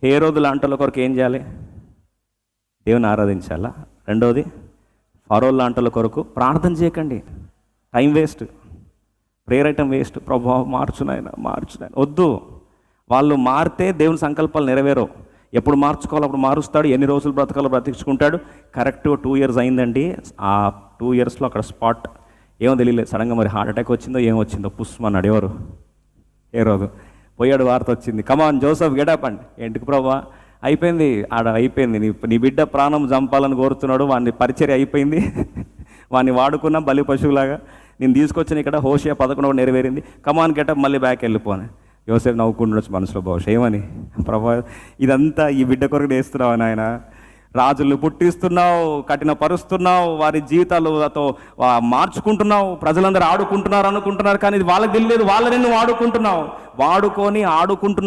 హేరోదు లాంటి కొరకు ఏం చేయాలి? దేవుని ఆరాధించాలా. రెండవది, ఫరో లాంటి కొరకు ప్రార్థన చేయకండి. Time waste, prayer item waste. ప్రభావం మార్చునాయన వద్దు. వాళ్ళు మారితే దేవుని సంకల్పాలు నెరవేరవు. ఎప్పుడు మార్చుకోవాలి అప్పుడు మారుస్తాడు. ఎన్ని రోజులు బ్రతకాలో బ్రతికించుకుంటాడు. కరెక్ట్గా 2 years అయిందండి. ఆ 2 yearsలో అక్కడ స్పాట్ ఏమో తెలియలేదు. సడన్గా మరి హార్ట్ అటాక్ వచ్చిందో ఏమో వచ్చిందో పుష్మన్నాడు. ఎవరు? హేరోదు. పోయాడు, వార్త వచ్చింది, కమాన్ జోసెఫ్ గెటప్ అండి. ఎందుకు ప్రభా? అయిపోయింది, అయిపోయింది. నీ బిడ్డ ప్రాణం చంపాలని కోరుతున్నాడు. వాడిని పరిచర్య అయిపోయింది. వాడిని వాడుకున్నా బలి పశువులాగా. నేను తీసుకొచ్చిన ఇక్కడ హోషియా 11 నెరవేరింది. కమాన్ గెటప్, మళ్ళీ బ్యాక్ వెళ్ళిపోను. యోసేపు నవ్వుకుంటుండొచ్చు మనసులో, బహుశా ఏమని, ప్రభా ఇదంతా ఈ బిడ్డ కొరకు వేస్తున్నావు నాయన. రాజులు పుట్టిస్తున్నావు, కఠినపరుస్తున్నావు, వారి జీవితాలతో మార్చుకుంటున్నావు. ప్రజలందరూ ఆడుకుంటున్నారు అనుకుంటున్నారు, కానీ ఇది వాళ్ళకి తెలియదు. వాళ్ళని నువ్వు వాడుకుంటున్నావు. వాడుకొని ఆడుకుంటున్నాడు